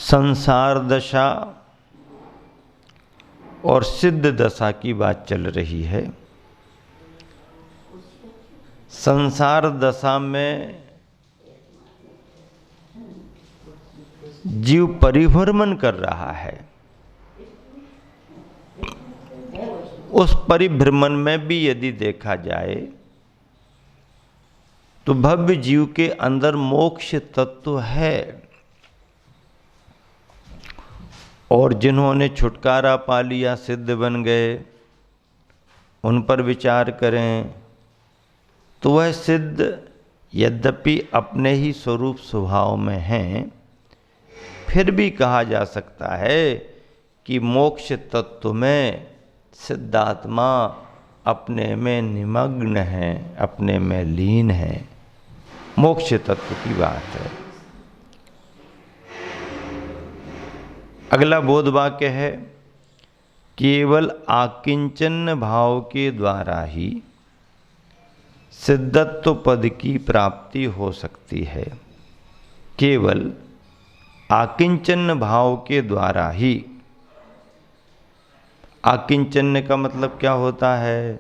संसार दशा और सिद्ध दशा की बात चल रही है। संसार दशा में जीव परिभ्रमण कर रहा है। उस परिभ्रमण में भी यदि देखा जाए तो भव्य जीव के अंदर मोक्ष तत्व है। और जिन्होंने छुटकारा पा लिया, सिद्ध बन गए, उन पर विचार करें तो वह सिद्ध यद्यपि अपने ही स्वरूप स्वभाव में हैं, फिर भी कहा जा सकता है कि मोक्ष तत्व में सिद्धात्मा अपने में निमग्न है, अपने में लीन है। मोक्ष तत्व की बात है। अगला बोध वाक्य है, केवल आकिंचन भाव के द्वारा ही सिद्धत्व पद की प्राप्ति हो सकती है। केवल आकिंचन भाव के द्वारा ही। आकिंचन का मतलब क्या होता है?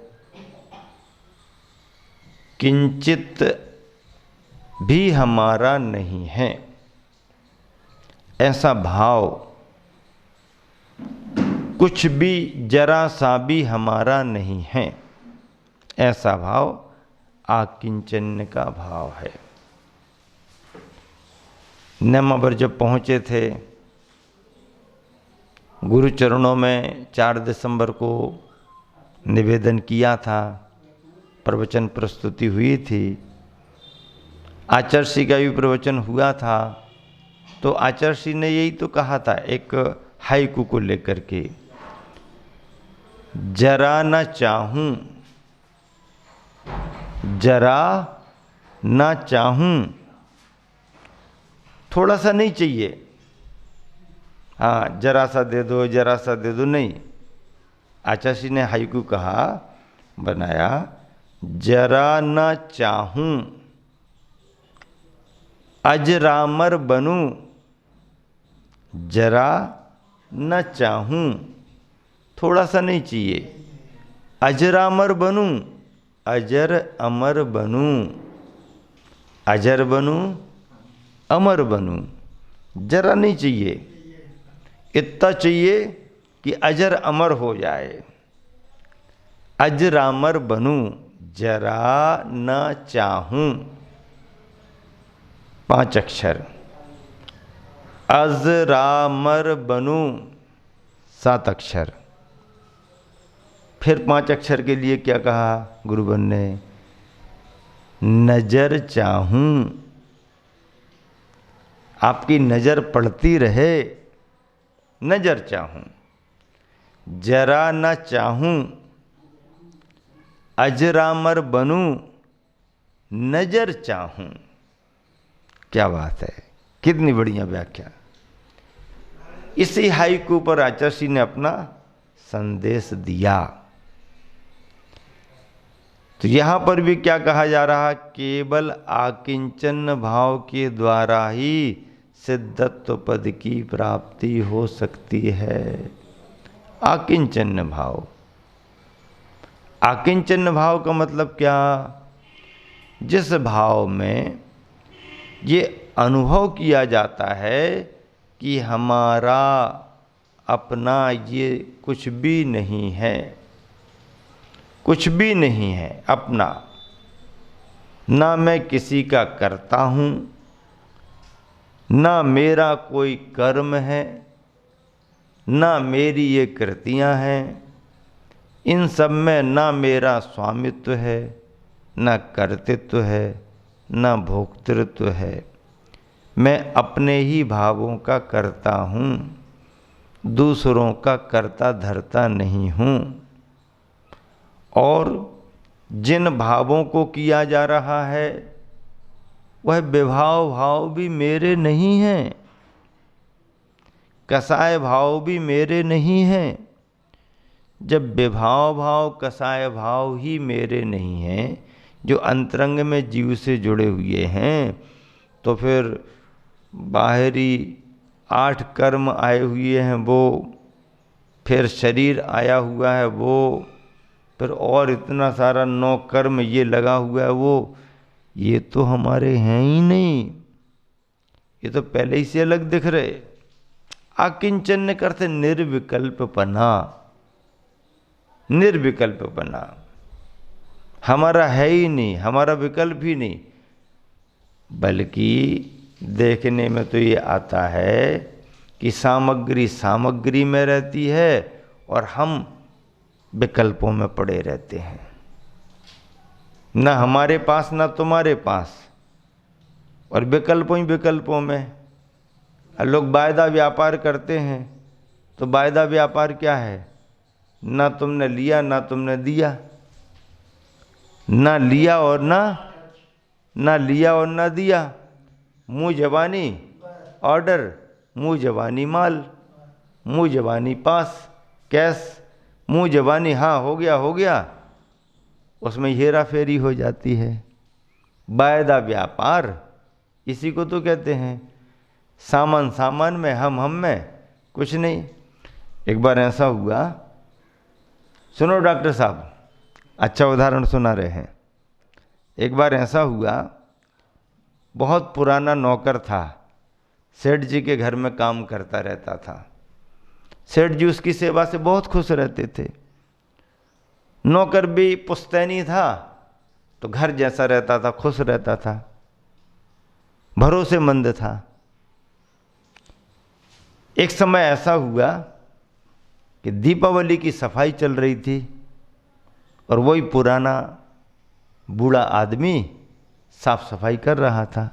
किंचित भी हमारा नहीं है, ऐसा भाव। कुछ भी जरा सा भी हमारा नहीं है, ऐसा भाव आकिंचन का भाव है। नेमा पर जब पहुँचे थे, गुरु चरणों में 4 दिसंबर को निवेदन किया था, प्रवचन प्रस्तुति हुई थी, आचार्य का भी प्रवचन हुआ था। तो आचार्य ने यही तो कहा था एक हाइकू को लेकर के, जरा न चाहूं, जरा न चाहूं, थोड़ा सा नहीं चाहिए, हाँ जरा सा दे दो, जरा सा दे दो, नहीं। आचार्य ने हाइकू कहा, बनाया, जरा न चाहूं अजरामर बनूं, जरा न चाहूं, थोड़ा सा नहीं चाहिए, अजरामर बनूं, अजर अमर बनूं, अजर बनूं, अमर बनूं। जरा नहीं चाहिए, इतना चाहिए कि अजर अमर हो जाए। अजरामर बनूं, जरा न चाहूं। 5 अक्षर। अजरामर बनूं, 7 अक्षर। फिर 5 अक्षर के लिए क्या कहा गुरुवन ने? नजर चाहूं, आपकी नजर पड़ती रहे, नजर चाहूं। जरा न चाहूं, अजरामर बनूं, नजर चाहूं। क्या बात है, कितनी बढ़िया व्याख्या। इसी हाइकू पर आचार्य ने अपना संदेश दिया। तो यहां पर भी क्या कहा जा रहा? केवल आकिंचन भाव के द्वारा ही सिद्धत्व पद की प्राप्ति हो सकती है। आकिंचन भाव। आकिंचन भाव का मतलब क्या? जिस भाव में ये अनुभव किया जाता है कि हमारा अपना ये कुछ भी नहीं है, कुछ भी नहीं है अपना। ना मैं किसी का करता हूँ, ना मेरा कोई कर्म है, ना मेरी ये कृतियाँ हैं, इन सब में ना मेरा स्वामित्व है, ना कर्तृत्व है, ना भोक्तृत्व है। मैं अपने ही भावों का करता हूँ, दूसरों का करता धरता नहीं हूँ। और जिन भावों को किया जा रहा है वह विभाव भाव भी मेरे नहीं हैं, कसाय भाव भी मेरे नहीं हैं। जब विभाव भाव कसाय भाव ही मेरे नहीं हैं, जो अंतरंग में जीव से जुड़े हुए हैं, तो फिर बाहरी 8 कर्म आए हुए हैं वो, फिर शरीर आया हुआ है वो, फिर और इतना सारा 9 कर्म ये लगा हुआ है वो, ये तो हमारे हैं ही नहीं, ये तो पहले ही से अलग दिख रहे। आकिंचन करते निर्विकल्पपना, निर्विकल्पपना हमारा है ही नहीं, हमारा विकल्प ही नहीं। बल्कि देखने में तो ये आता है कि सामग्री सामग्री में रहती है और हम विकल्पों में पड़े रहते हैं, ना हमारे पास ना तुम्हारे पास, और विकल्पों ही विकल्पों में। लोग वायदा व्यापार करते हैं, तो वायदा व्यापार क्या है? ना तुमने लिया ना तुमने दिया, ना लिया और ना लिया और ना दिया। मुँह जबानी ऑर्डर, मुँह जबानी माल, मुँह जबानी पास कैश, मुँह जबानी हाँ हो गया, उसमें हेरा फेरी हो जाती है। वायदा व्यापार इसी को तो कहते हैं। सामान सामान में, हम में, कुछ नहीं। एक बार ऐसा हुआ, सुनो डॉक्टर साहब, अच्छा उदाहरण सुना रहे हैं। एक बार ऐसा हुआ, बहुत पुराना नौकर था, सेठ जी के घर में काम करता रहता था। सेठ जी उसकी सेवा से बहुत खुश रहते थे। नौकर भी पुश्तैनी था, तो घर जैसा रहता था, खुश रहता था, भरोसेमंद था। एक समय ऐसा हुआ कि दीपावली की सफाई चल रही थी और वही पुराना बूढ़ा आदमी साफ सफाई कर रहा था।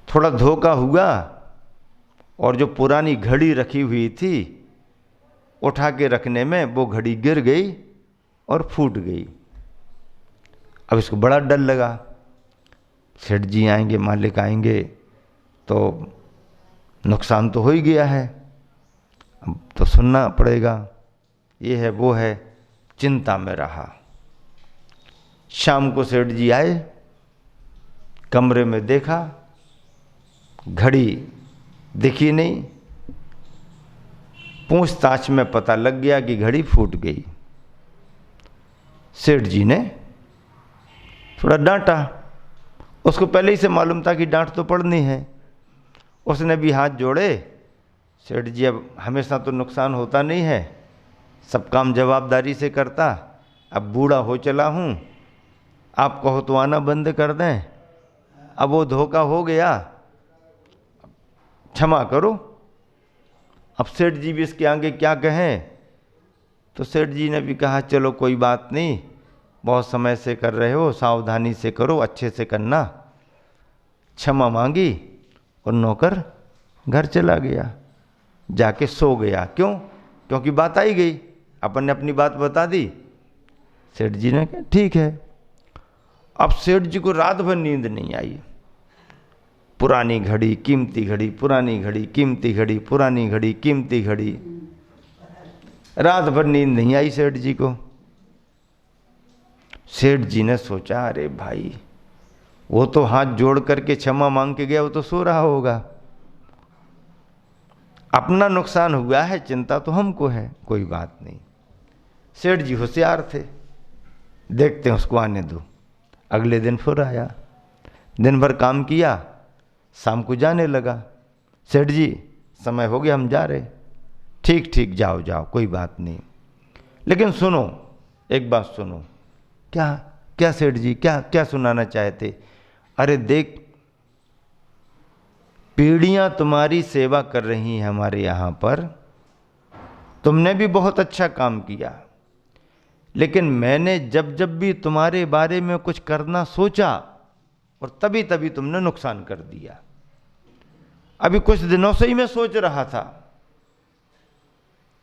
थोड़ा धोखा हुआ और जो पुरानी घड़ी रखी हुई थी उठा के रखने में वो घड़ी गिर गई और फूट गई। अब इसको बड़ा डर लगा, सेठ जी आएंगे, मालिक आएंगे तो नुकसान तो हो ही गया है, अब तो सुनना पड़ेगा, ये है वो है, चिंता में रहा। शाम को सेठ जी आए, कमरे में देखा, घड़ी दिखी नहीं। पूछताछ में पता लग गया कि घड़ी फूट गई। सेठ जी ने थोड़ा डांटा, उसको पहले ही से मालूम था कि डांट तो पड़नी है। उसने भी हाथ जोड़े, सेठ जी अब हमेशा तो नुकसान होता नहीं है, सब काम जवाबदारी से करता, अब बूढ़ा हो चला हूँ, आप कहो तो आना बंद कर दें, अब वो धोखा हो गया, क्षमा करो। अब सेठ जी भी इसके आगे क्या कहें? तो सेठ जी ने भी कहा चलो कोई बात नहीं, बहुत समय से कर रहे हो, सावधानी से करो, अच्छे से करना। क्षमा मांगी और नौकर घर चला गया, जाके सो गया। क्यों? क्योंकि बात आई गई, अपन ने अपनी बात बता दी। सेठ जी ने कहा ठीक है। अब सेठ जी को रात भर नींद नहीं आई। पुरानी घड़ी, कीमती घड़ी, पुरानी घड़ी, कीमती घड़ी, पुरानी घड़ी, कीमती घड़ी, रात भर नींद नहीं आई सेठ जी को। सेठ जी ने सोचा अरे भाई, वो तो हाथ जोड़ करके क्षमा मांग के गया, वो तो सो रहा होगा, अपना नुकसान हुआ है, चिंता तो हमको है, कोई बात नहीं। सेठ जी होशियार थे, देखते हैं उसको आने दो। अगले दिन फिर आया, दिन भर काम किया, शाम को जाने लगा। सेठ जी समय हो गया, हम जा रहे। ठीक ठीक, जाओ जाओ, कोई बात नहीं, लेकिन सुनो, एक बात सुनो। क्या क्या सेठ जी, क्या क्या सुनाना चाहते? अरे देख, पीढ़ियां तुम्हारी सेवा कर रही हैं हमारे यहाँ पर, तुमने भी बहुत अच्छा काम किया, लेकिन मैंने जब जब भी तुम्हारे बारे में कुछ करना सोचा और तभी तभी तुमने नुकसान कर दिया। अभी कुछ दिनों से ही मैं सोच रहा था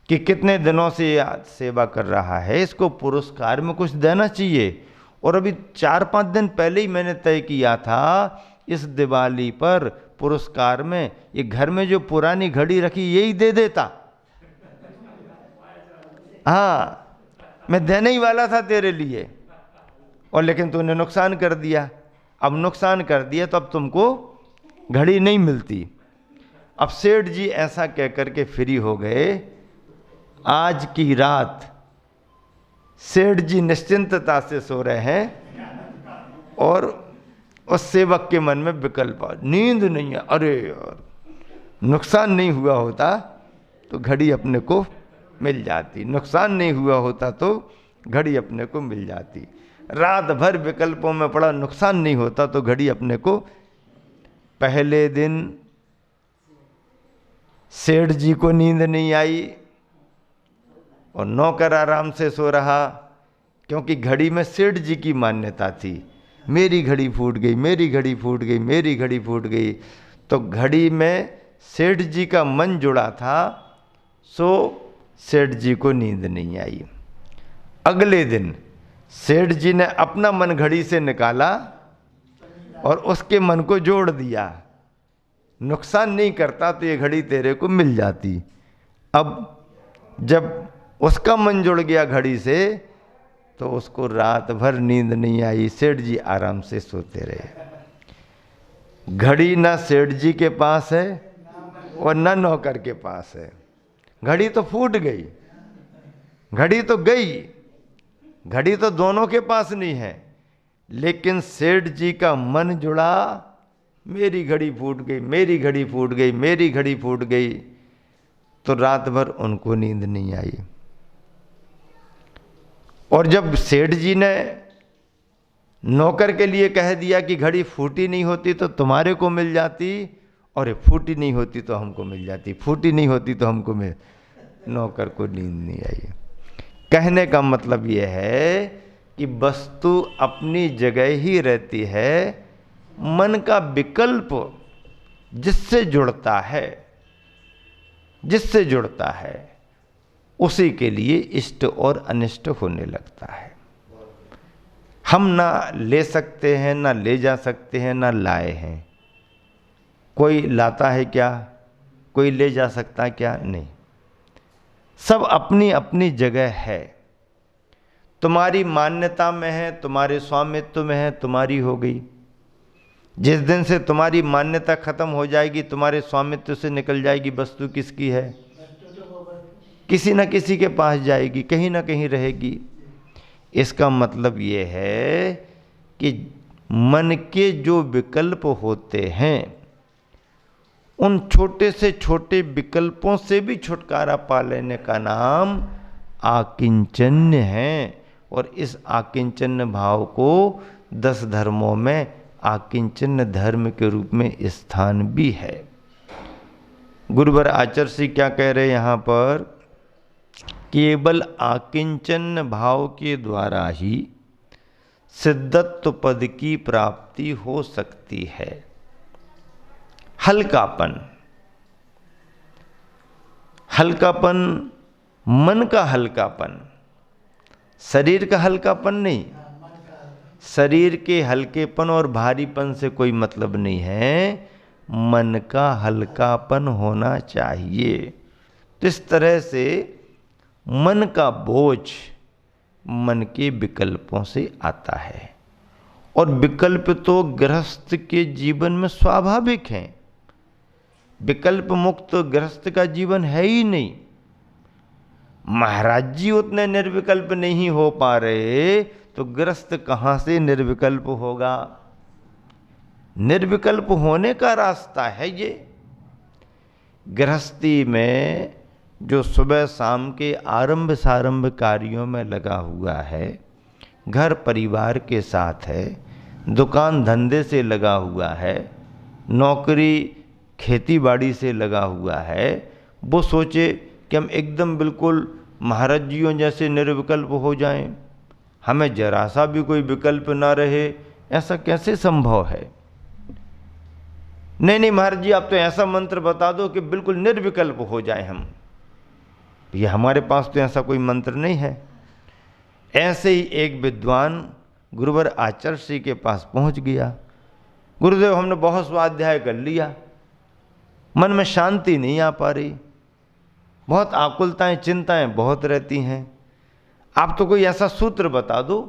कि कितने दिनों से सेवा कर रहा है, इसको पुरस्कार में कुछ देना चाहिए। और अभी 4-5 दिन पहले ही मैंने तय किया था इस दिवाली पर पुरस्कार में ये घर में जो पुरानी घड़ी रखी यही दे देता। हाँ, मैं देने ही वाला था तेरे लिए, और लेकिन तूने नुकसान कर दिया। अब नुकसान कर दिया तो अब तुमको घड़ी नहीं मिलती। अब सेठ जी ऐसा कह करके फ्री हो गए। आज की रात सेठ जी निश्चिंतता से सो रहे हैं और उस सेवक के मन में विकल्प, नींद नहीं है, अरे यार नुकसान नहीं हुआ होता तो घड़ी अपने को मिल जाती, नुकसान नहीं हुआ होता तो घड़ी अपने को मिल जाती। रात भर विकल्पों में पड़ा, नुकसान नहीं होता तो घड़ी अपने को। पहले दिन सेठ जी को नींद नहीं आई और नौकर आराम से सो रहा, क्योंकि घड़ी में सेठ जी की मान्यता थी, मेरी घड़ी फूट गई, मेरी घड़ी फूट गई, मेरी घड़ी फूट गई। तो घड़ी में सेठ जी का मन जुड़ा था, सो सेठ जी को नींद नहीं आई। अगले दिन सेठ जी ने अपना मन घड़ी से निकाला और उसके मन को जोड़ दिया, नुकसान नहीं करता तो ये घड़ी तेरे को मिल जाती। अब जब उसका मन जुड़ गया घड़ी से तो उसको रात भर नींद नहीं आई, सेठ जी आराम से सोते रहे। घड़ी ना सेठ जी के पास है और ना नौकर के पास है, घड़ी तो फूट गई, घड़ी तो गई, घड़ी तो दोनों के पास नहीं है, लेकिन सेठ जी का मन जुड़ा, मेरी घड़ी फूट गई, मेरी घड़ी फूट गई, मेरी घड़ी फूट गई। तो रात भर उनको नींद नहीं आई। और जब सेठ जी ने नौकर के लिए कह दिया कि घड़ी फूटी नहीं होती तो तुम्हारे को मिल जाती, और ये फूटी नहीं होती तो हमको मिल जाती, फूटी नहीं होती तो हमको मिल, नौकर को नींद नहीं आई। कहने का मतलब यह है कि वस्तु अपनी जगह ही रहती है, मन का विकल्प जिससे जुड़ता है, जिससे जुड़ता है उसी के लिए इष्ट और अनिष्ट होने लगता है। हम ना ले सकते हैं, ना ले जा सकते हैं, ना लाए हैं। कोई लाता है क्या? कोई ले जा सकता है क्या? नहीं। सब अपनी अपनी जगह है। तुम्हारी मान्यता में है, तुम्हारे स्वामित्व में है, तुम्हारी हो गई। जिस दिन से तुम्हारी मान्यता खत्म हो जाएगी, तुम्हारे स्वामित्व से निकल जाएगी, वस्तु किसकी है? किसी न किसी के पास जाएगी, कहीं ना कहीं रहेगी। इसका मतलब ये है कि मन के जो विकल्प होते हैं, उन छोटे से छोटे विकल्पों से भी छुटकारा पा लेने का नाम आकिंचन्य है। और इस आकिंचन्य भाव को 10 धर्मों में आकिंचन्य धर्म के रूप में स्थान भी है। गुरुवर आचार्य क्या कह रहे हैं यहाँ पर? केवल आकिंचन्य भाव के द्वारा ही सिद्धत्व पद की प्राप्ति हो सकती है। हल्कापन, हल्कापन, मन का हल्कापन, शरीर का हल्कापन नहीं। शरीर के हल्केपन और भारीपन से कोई मतलब नहीं है, मन का हल्कापन होना चाहिए। तो इस तरह से मन का बोझ मन के विकल्पों से आता है, और विकल्प तो गृहस्थ के जीवन में स्वाभाविक हैं। विकल्प मुक्त गृहस्थ का जीवन है ही नहीं। महाराज जी उतने निर्विकल्प नहीं हो पा रहे तो गृहस्थ कहाँ से निर्विकल्प होगा? निर्विकल्प होने का रास्ता है ये। गृहस्थी में जो सुबह शाम के आरंभ सारंभ कार्यों में लगा हुआ है, घर परिवार के साथ है, दुकान धंधे से लगा हुआ है, नौकरी खेती बाड़ी से लगा हुआ है, वो सोचे कि हम एकदम बिल्कुल महाराज जियों जैसे निर्विकल्प हो जाएं, हमें जरा सा भी कोई विकल्प ना रहे, ऐसा कैसे संभव है? नहीं नहीं महाराज जी, आप तो ऐसा मंत्र बता दो कि बिल्कुल निर्विकल्प हो जाए हम। ये हमारे पास तो ऐसा कोई मंत्र नहीं है। ऐसे ही एक विद्वान गुरुवर आचार्य के पास पहुंच गया। गुरुदेव, हमने बहुत स्वाध्याय कर लिया, मन में शांति नहीं आ पा रही, बहुत आकुलताएं चिंताएं बहुत रहती हैं। आप तो कोई ऐसा सूत्र बता दो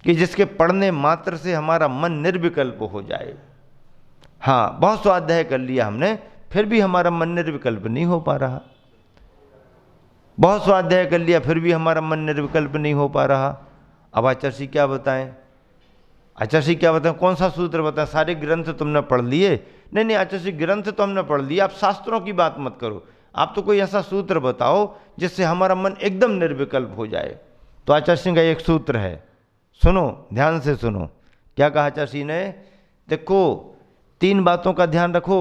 कि जिसके पढ़ने मात्र से हमारा मन निर्विकल्प हो जाए, हाँ, बहुत स्वाध्याय कर लिया हमने, फिर भी हमारा मन निर्विकल्प नहीं हो पा रहा। बहुत स्वाध्याय कर लिया, फिर भी हमारा मन निर्विकल्प नहीं हो पा रहा। अब आचार्य क्या बताएं? आचार्य क्या बताएं? कौन सा सूत्र बताएं? सारे ग्रंथ तुमने पढ़ लिए? नहीं नहीं आचार्य, ग्रंथ तो हमने पढ़ लिए, आप शास्त्रों की बात मत करो। आप तो कोई ऐसा सूत्र बताओ जिससे हमारा मन एकदम निर्विकल्प हो जाए। तो आचार्य सिंह का एक सूत्र है, सुनो, ध्यान से सुनो। क्या कहा आचार्य ने? देखो, 3 बातों का ध्यान रखो,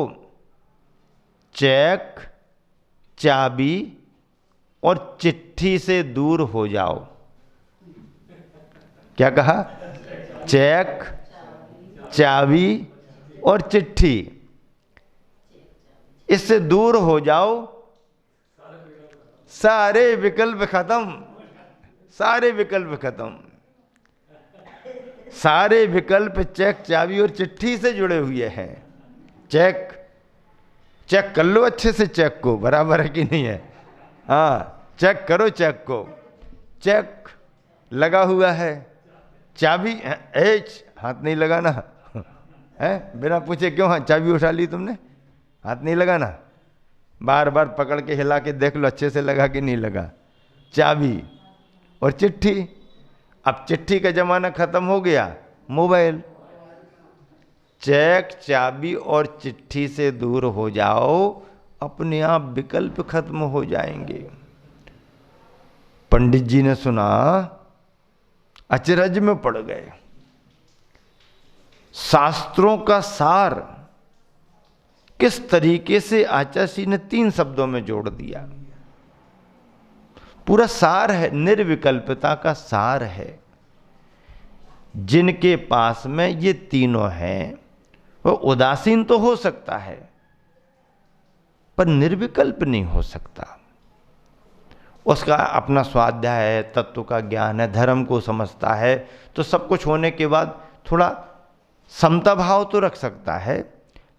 चेक, चाबी और चिट्ठी से दूर हो जाओ। क्या कहा? चेक, चाबी और चिट्ठी, इससे दूर हो जाओ, सारे विकल्प खत्म, सारे विकल्प खत्म। सारे विकल्प चेक, चाबी और चिट्ठी से जुड़े हुए हैं। चेक, चेक कर लो अच्छे से चेक को, बराबर है कि नहीं है? हाँ, चेक करो चेक को, चेक लगा हुआ है। चाबी हाथ नहीं लगाना है, बिना पूछे क्यों हाँ चाबी उठा ली तुमने? हाथ नहीं लगाना, बार बार पकड़ के हिला के देख लो अच्छे से लगा कि नहीं लगा। चाबी और चिट्ठी, अब चिट्ठी का जमाना खत्म हो गया, मोबाइल। चेक, चाबी और चिट्ठी से दूर हो जाओ, अपने आप विकल्प खत्म हो जाएंगे। पंडित जी ने सुना, अचरज में पड़ गए। शास्त्रों का सार किस तरीके से आचार्य ने 3 शब्दों में जोड़ दिया। पूरा सार है, निर्विकल्पता का सार है। जिनके पास में ये तीनों हैं वो उदासीन तो हो सकता है पर निर्विकल्प नहीं हो सकता। उसका अपना स्वाध्याय है, तत्व का ज्ञान है, धर्म को समझता है, तो सब कुछ होने के बाद थोड़ा समता भाव तो रख सकता है,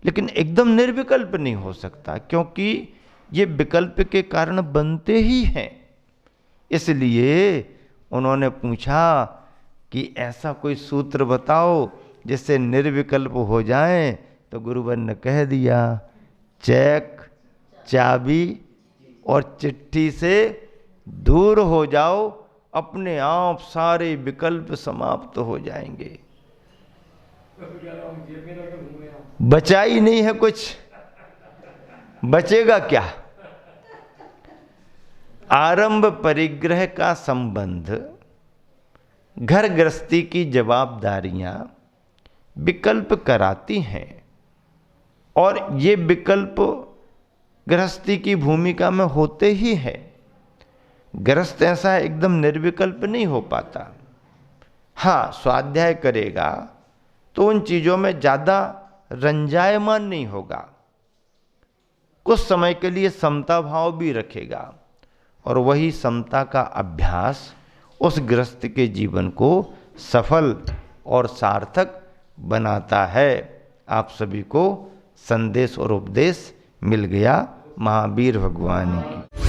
लेकिन एकदम निर्विकल्प नहीं हो सकता, क्योंकि ये विकल्प के कारण बनते ही हैं। इसलिए उन्होंने पूछा कि ऐसा कोई सूत्र बताओ जिससे निर्विकल्प हो जाए, तो गुरुवर ने कह दिया, चेक, चाबी और चिट्ठी से दूर हो जाओ, अपने आप सारे विकल्प समाप्त हो जाएंगे। बचा ही नहीं है कुछ, बचेगा क्या? आरंभ परिग्रह का संबंध, घर गृहस्थी की जवाबदारियां विकल्प कराती हैं, और ये विकल्प गृहस्थी की भूमिका में होते ही है। गृहस्थ ऐसा एकदम निर्विकल्प नहीं हो पाता। हाँ, स्वाध्याय करेगा तो उन चीजों में ज्यादा रंजायमान नहीं होगा, कुछ समय के लिए समता भाव भी रखेगा, और वही समता का अभ्यास उस गृहस्थ के जीवन को सफल और सार्थक बनाता है। आप सभी को संदेश और उपदेश मिल गया। महावीर भगवान की।